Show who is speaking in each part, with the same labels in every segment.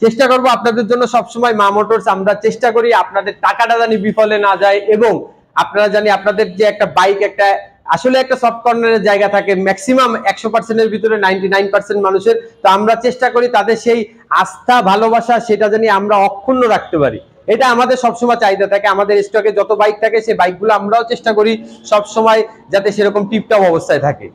Speaker 1: চেষ্টা করব আপনাদের জন্য সবসময় মা মোটরস আমরা চেষ্টা করি আপনাদের টাকাটা জানি বিফলে না যায়, এবং আপনারা জানি আপনাদের যে একটা বাইক একটা আসলে একটা সফট কর্নারের জায়গা থাকে ম্যাক্সিমাম 100% এর ভিতরে 99% মানুষের, তো আমরা চেষ্টা করি তাদের সেই আস্থা ভালোবাসা সেটা জানি আমরা অক্ষুণ্ণ রাখতে পারি। এটা আমাদের সবসময় চাহিদা থাকে, আমাদের স্টকে যত বাইক থাকে সেই বাইকগুলো আমরাও চেষ্টা করি সবসময় যাতে সেরকম টিপটপ অবস্থায় থাকে।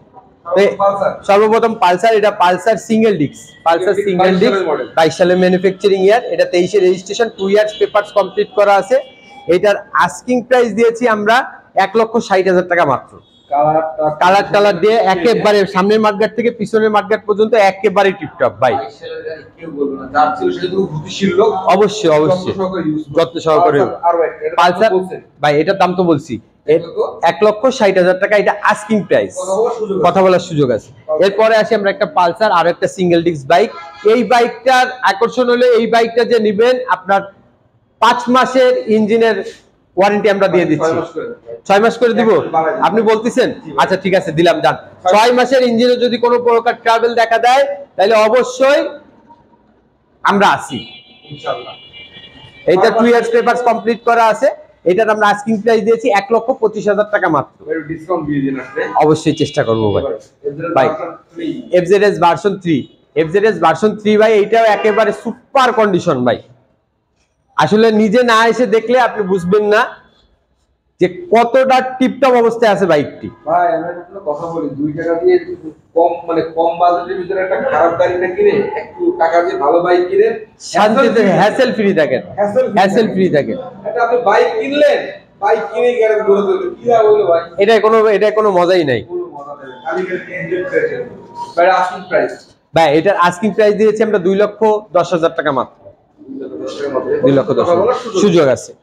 Speaker 1: সর্বপ্রথম পালসার, এটা Pulsar single disc, Pulsar single disc 22 সালের ম্যানুফ্যাকচারিং ইয়ার, এটা 23 এর রেজিস্ট্রেশন, 2 ইয়ার্স পেপারস কমপ্লিট করা আছে। এটার আস্কিং প্রাইস দিয়েছি আমরা 1,60,000 টাকা মাত্র। কালার দিয়ে একেবারে সামনের মাঠগাট থেকে পিছনের মাঠগাট পর্যন্ত একেবারে টিপটপ বাইক। অবশ্যই যত্ন সহকারে পালসার ভাই, এটার দাম তো বলছি 1,60,000 টাকা, এটা আস্কিং প্রাইস, কথা বলার সুযোগ আছে। এরপরে আসি আমরা একটা পালসার আর একটা সিঙ্গেল ডিস্ক বাইক। এই বাইকটার আকর্ষণ হলো এই বাইকটা যে নিবেন আপনার 5 মাসের ইঞ্জিনের ওয়ারেন্টি আমরা দিয়ে দিচ্ছি। 6 মাস করে দিব আপনি বলতেছেন? আচ্ছা ঠিক আছে, দিলাম যান। 6 মাসের ইঞ্জিনে যদি কোনো প্রকার ট্রাভেল দেখা দেয় তাহলে অবশ্যই আমরা আসি ইনশাআল্লাহ। এটা 2 ইয়ার্স পেপারস কমপ্লিট করা আছে। এটার আমরা আস্কিং প্রাইস দিয়েছি 1,25,000 টাকা মাত্র।
Speaker 2: ডিসকাউন্ট দিয়ে দিন আপনি,
Speaker 1: অবশ্যই চেষ্টা করব ভাই। FZS ভার্সন 3, FZS ভার্সন 3 ভাই, এটাও একেবারে সুপার কন্ডিশন ভাই। আসলে নিজে না এসে দেখলে আপনি বুঝবেন না যে কতটা টিপটপ অবস্থায় আছে বাইকটি।
Speaker 2: ভাই আমি একটা কথা বলি, 2 টাকা দিয়ে কম কম বাজেটের ভিতরে একটা খারাপ গাড়ি না কিনে একটু টাকা দিয়ে ভালো বাইক কিনে
Speaker 1: শান্তিতে হ্যাসেল ফ্রি থাকেন, হ্যাসেল ফ্রি থাকেন।
Speaker 2: এটা আপনি বাইক কিনলেন, বাইক কিনে গ্যারেজ করে দিলেন, কি লাভ হলো ভাই?
Speaker 1: এটা কোনো মজাই নাই।
Speaker 2: কোনো মজা নেই, খালি গাড়ি এনজয় করেছেন। ভাই আস্কিং প্রাইস
Speaker 1: ভাই, এটার আস্কিং প্রাইস দিয়েছি আমরা 2,10,000 টাকা মাত্র। 2,10,000 সুযোগ আছে।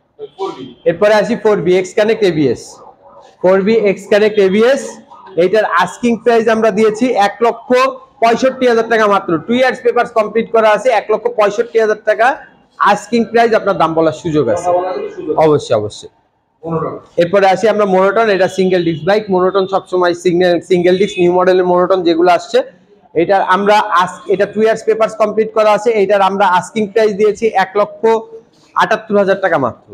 Speaker 1: এরপরে আসি 4B X Connect ABS, 4B X Connect ABS, এইটার আস্কিং প্রাইস আমরা দিয়েছি 1,65,000 টাকা মাত্র। 2 ইয়ার্স পেপারস কমপ্লিট করা আছে, 1,65,000 টাকা আস্কিং প্রাইস। আপনার দাম বলার সুযোগ আছে অবশ্যই। এরপরে আসি আমরা মোনোটন, এটা সিঙ্গেল ডিস্ক বাইক। মোনোটন সবসময় সিঙ্গেল ডিস্ক নিউ মডেলের মোনোটন যেগুলো আসছে, এটার আমরা এটা 2 ইয়ার্স পেপারস কমপ্লিট করা আছে। এটার আমরা আস্কিং প্রাইস দিয়েছি 1,78,000 টাকা মাত্র।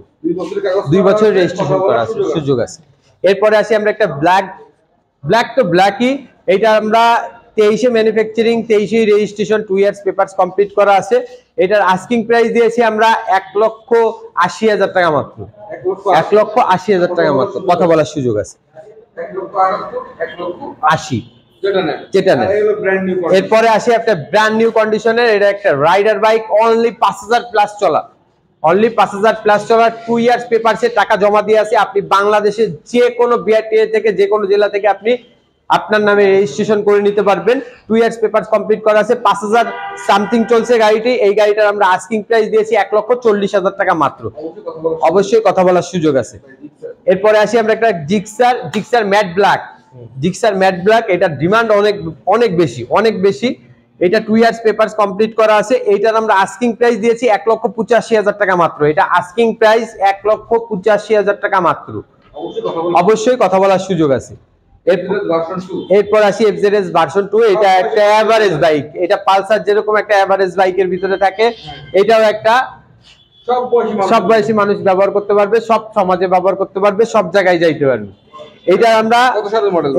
Speaker 1: 2 বছরের রেজিস্ট্রেশন করা আছে, সুযোগ আছে। এরপরে আসি আমরা একটা ব্ল্যাক তো ব্ল্যাকই, এটা আমরা 23 এ manufacturing, 23 registration, 2 years papers complete করা আছে। এটার আস্কিং প্রাইস দিয়েছি আমরা 1,80,000 টাকা মাত্র। 1,80,000 টাকা মাত্র, কথা বলার সুযোগ আছে। 1,80,000 যেটা নেন। এরপরে আসি একটা ব্র্যান্ড নিউ কন্ডিশনের, এটা একটা রাইডার বাইক, অনলি 5,000 প্লাস চলা, অনলি 5,000 প্লাস চলা, 2 ইয়ার্স পেপারসে টাকা জমা দিয়ে আছে। আপনি বাংলাদেশের যে কোনো বিআরটিএ থেকে, যে কোনো জেলা থেকে আপনি আপনার নামে রেজিস্ট্রেশন করে নিতে পারবেন। 2 ইয়ার্স পেপারস কমপ্লিট করা আছে, 5,000 সামথিং চলছে গাড়িটি। এই গাড়িটার আমরা আস্কিং প্রাইস দিয়েছি 1,40,000 টাকা মাত্র। অবশ্যই কথা বলার সুযোগ আছে। এরপরে আসি আমরা একটা জিক্সার ম্যাট ব্ল্যাক, এটার ডিমান্ড অনেক বেশি। এটা 2 ইয়ার্স পেপারস কমপ্লিট করা আছে। এইটার আমরা আস্কিং প্রাইস দিয়েছি 1,85,000 টাকা মাত্র। এটা আস্কিং প্রাইস 1,85,000 টাকা মাত্র। অবশ্যই কথা বলার সুযোগ আছে। এরপর আসি FZS ভার্সন 2, এটা একটা এভারেজ বাইক। এটা পালসার যেরকম একটা এভারেজ বাইকের ভিতরে থাকে, এটাও একটা সব বয়সী মানুষ ব্যবহার করতে পারবে, সব সমাজে ব্যবহার করতে পারবে, সব জায়গায় যাইতে পারবে। এটা আমরা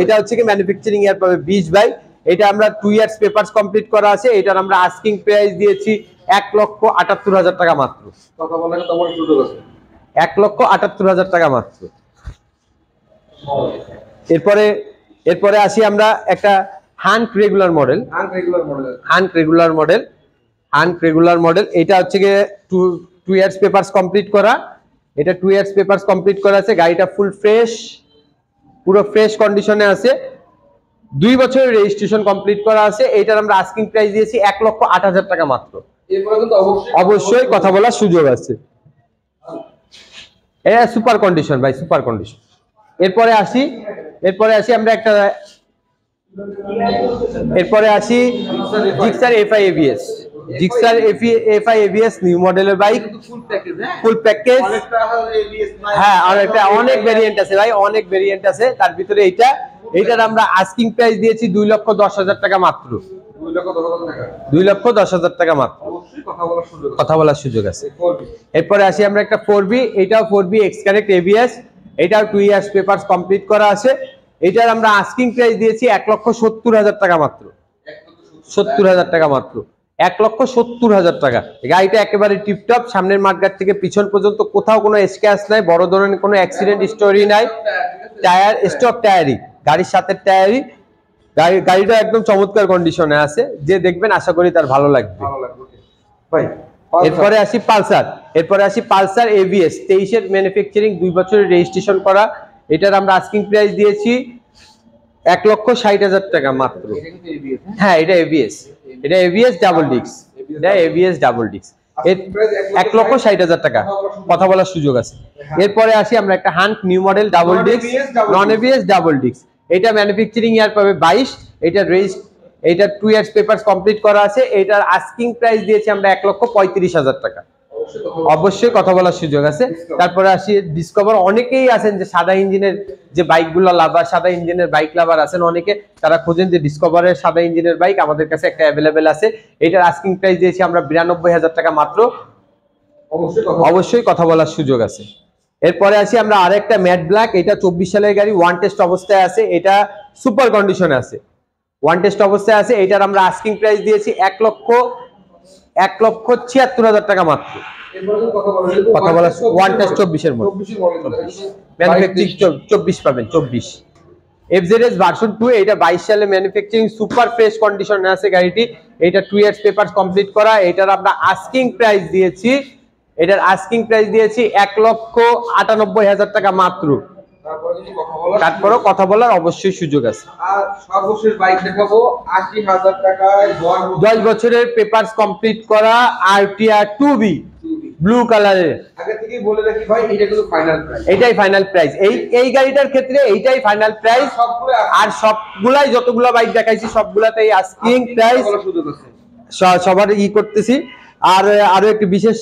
Speaker 1: এটা হচ্ছে কি ম্যানুফ্যাকচারিং ইয়ার পাবে 20 বাইক। এটা আমরা 2 ইয়ার্স পেপারস কমপ্লিট করা আছে। এটার আমরা আস্কিং প্রাইস দিয়েছি 1,78,000 টাকা মাত্র।
Speaker 2: কথা বলার তোমার সুযোগ আছে,
Speaker 1: 1,78,000 টাকা মাত্র। এরপরে আসি আমরা একটা হান্ট রেগুলার মডেল। এটা হচ্ছে গিয়ে 2 ইয়ার্স পেপারস কমপ্লিট করা। এটা 2 ইয়ার্স পেপারস কমপ্লিট করা আছে। গাড়িটা পুরো ফ্রেশ কন্ডিশনে আছে। 2 বছরের রেজিস্ট্রেশন কমপ্লিট করা আছে। এইটার আমরা আস্কিং প্রাইস দিয়েছি 1,08,000 টাকা মাত্র। অবশ্যই কথা বলার সুযোগ আছে। এটা সুপার কন্ডিশন ভাই, সুপার কন্ডিশন। এরপরে আসি আমরা একটা জিক্সার FI ABS নিউ মডেলের বাইক, ফুল প্যাকেজ। হ্যাঁ, আর একটা অনেক ভেরিয়েন্ট আছে ভাই, অনেক ভেরিয়েন্ট আছে। তার ভিতরে এইটার আমরা আস্কিং প্রাইস দিয়েছি 2,10,000 টাকা মাত্র। 2,10,000 টাকা মাত্র।
Speaker 2: অবশ্যই কথা বলার সুযোগ আছে।
Speaker 1: কথা বলার সুযোগ আছে।
Speaker 2: 4B
Speaker 1: এরপরে আসি আমরা একটা 4B, এটাও 4B এক্স কানেক্ট এবিএস, এটাও 2 ইয়ার্স পেপারস কমপ্লিট করা আছে। এটার আমরা আস্কিং প্রাইস দিয়েছি 1,70,000 টাকা মাত্র। 70,000 টাকা মাত্র, 1,70,000 টাকা। গাড়িটা একেবারে টিপটপ, সামনের মাঠগাট থেকে পিছন পর্যন্ত কোথাও কোনো স্ক্র্যাচ নাই, বড় ধরনের কোনো অ্যাক্সিডেন্ট স্টোরি নাই। টায়ার স্টক টায়ারই, গাড়ির সাথে টায়ারই। গাড়িটা একদম চমৎকার কন্ডিশনে আছে, যে দেখবেন আশা করি তার ভালো লাগবে।
Speaker 2: ভালো লাগবে ভাই।
Speaker 1: এরপরে আসি পালসার এবিএস 23 এর ম্যানুফ্যাকচারিং, 2 বছরের রেজিস্ট্রেশন করা। এটার আমরা আস্কিং প্রাইস দিয়েছি 1,60,000 টাকা মাত্র। হ্যাঁ, এটা এবিএস, এটা এবিএস ডাবল ডিস্ক, এটা এবিএস ডাবল ডিস্ক। 1,60,000 টাকা, কথা বলার সুযোগ আছে। এরপরে আসি আমরা একটা hunt new model double disc, non ABS double disc. এটা ম্যানুফ্যাকচারিং ইয়ার পাবে 22, এটা 2 ইয়ার্স পেপারস কমপ্লিট করা আছে। এটার আস্কিং প্রাইস দিয়েছি আমরা 1,35,000 টাকা। অবশ্যই কথা বলার সুযোগ আছে। তারপরে আসি ডিসকভার। অনেকেই আছেন যে সাদা ইঞ্জিনের যে বাইকগুলো লাভার, সাদা ইঞ্জিনের বাইক লাভার আছেন অনেকে, তারা খোঁজেন যে ডিসকভারের সাদা ইঞ্জিনের বাইক। আমাদের কাছে একটা অ্যাভেলেবেল আছে। এটার আস্কিং প্রাইস দিয়েছি আমরা 92,000 টাকা মাত্র। অবশ্যই কথা বলার সুযোগ আছে। এরপরে আসি আমরা আরেকটা ম্যাট ব্ল্যাক, এটা 24 সালের গাড়ি, ওয়ান টেস্ট অবস্থায় আছে। এটা সুপার কন্ডিশনে আছে, ওয়ান টেস্ট অবস্থায় আছে। এটার আমরা আস্কিং প্রাইস দিয়েছি 1,76,000 টাকা মাত্র। কথা বলা ওয়ান টেস্ট 24 এর মধ্যে, ম্যানুফ্যাকচারিং 24 পাবেন, 24 এফজেডএস ভার্সন 2। এটা 22 সালে ম্যানুফ্যাকচারিং, সুপার ফ্রেশ কন্ডিশনে আছে গাড়িটি। এটা 2 ইয়ার্স পেপারস কমপ্লিট করা। এটার আমরা আস্কিং প্রাইস দিয়েছি 1,98,000 টাকা মাত্র। তারপরও কথা বলার অবশ্যই সুযোগ আছে।
Speaker 2: আর সর্বশেষ বাইক দেখাবো 80,000 টাকায়
Speaker 1: 10 বছরের পেপারস কমপ্লিট করা আরটিআর 2B ব্লু কালারের।
Speaker 2: আগে থেকেই বলে রাখি ভাই, এটা কিন্তু ফাইনাল প্রাইস,
Speaker 1: এটাই ফাইনাল প্রাইস। এই গাড়িটার ক্ষেত্রে এইটাই ফাইনাল প্রাইস। আর সবগুলাই যতগুলো বাইক দেখাইছি সবগুলাতেই আস্কিং প্রাইস সবার করতেছি। আর আরো একটি বিশেষ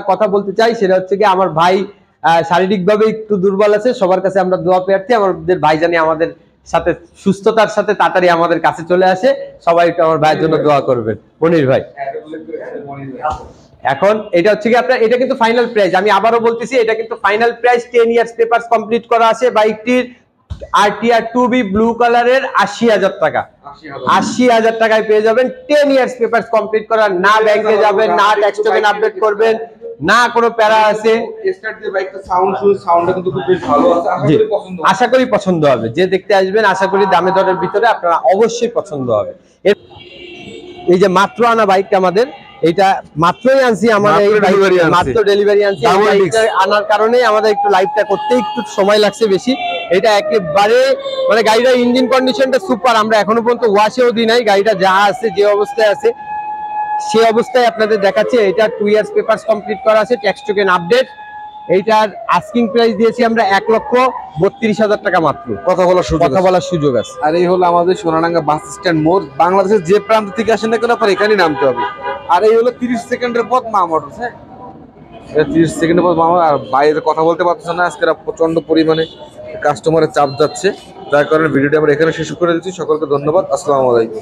Speaker 1: কথা বলতে চাই, সেটা হচ্ছে কি আমার ভাই শারীরিকভাবে একটু দুর্বল আছে। সবার কাছে আমরা দোয়া প্রার্থী, আমাদের ভাই জানি আমাদের সাথে সুস্থতার সাথে তাড়াতাড়ি আমাদের কাছে চলে আসে। সবাই একটু আমার ভাইয়ের জন্য দোয়া করবেন। মনির ভাই, এখন এটা হচ্ছে কি আপনার, এটা কিন্তু ফাইনাল প্রাইস, আমি আবারও বলতেছি এটা কিন্তু final price. 10 years papers complete করা আছে বাইকটির। আরটিআর 2B ব্লু কালারের 80,000 টাকা, 80,000 টাকায় পেয়ে যাবেন। 10 ইয়ার্স পেপারস কমপ্লিট করা, না ব্যাংকে যাবেন, না ট্যাক্স টোকেন আপডেট করবেন, না কোনো প্যারা আছে।
Speaker 2: স্টার্ট দিয়ে বাইকটা সাউন্ডটা কিন্তু খুব বেশ ভালো আছে।
Speaker 1: আশা করি পছন্দ হবে, যে দেখতে আসবেন আশা করি দামে দরের ভিতরে আপনারা অবশ্যই পছন্দ হবে। এই যে মাত্র আনা বাইকটা আমাদের, এটা মাত্রই আনছি, আমাদের মাত্র ডেলিভারি আনছি। আনার কারণে আমাদের একটু লাইভটা করতে একটু সময় লাগছে বেশি। এটা একেবারে মানে গাড়িটার ইঞ্জিন কন্ডিশনটা সুপার। আমরা এখনো পর্যন্ত ওয়াশেও দিই নাই, গাড়িটা যা আছে যে অবস্থায় আছে সে অবস্থায় আপনাদের দেখাচ্ছি। এটা 2 ইয়ার্স পেপারস কমপ্লিট করা আছে, ট্যাক্স টোকেন আপডেট। এইটার আস্কিং প্রাইস দিয়েছি আমরা 1,32,000 টাকা মাত্র। কথা বলার সুযোগ আছে।
Speaker 2: আর এই হলো আমাদের সোনাডাঙ্গা বাস স্ট্যান্ড মোড়। বাংলাদেশের যে প্রান্ত থেকে আসেন না কেন আপনার এখানেই নামতে হবে। আর এই হলো 30 সেকেন্ডের পথ মা মোটরস। হ্যাঁ, 30 সেকেন্ডের পথ মা। আর বাইরে কথা বলতে পারতেছে না, আজকে প্রচন্ড পরিমাণে কাস্টমারের চাপ যাচ্ছে, যার কারণে ভিডিওটা আমরা এখানে শেষ করে দিচ্ছি। সকলকে ধন্যবাদ, আসসালামু আলাইকুম।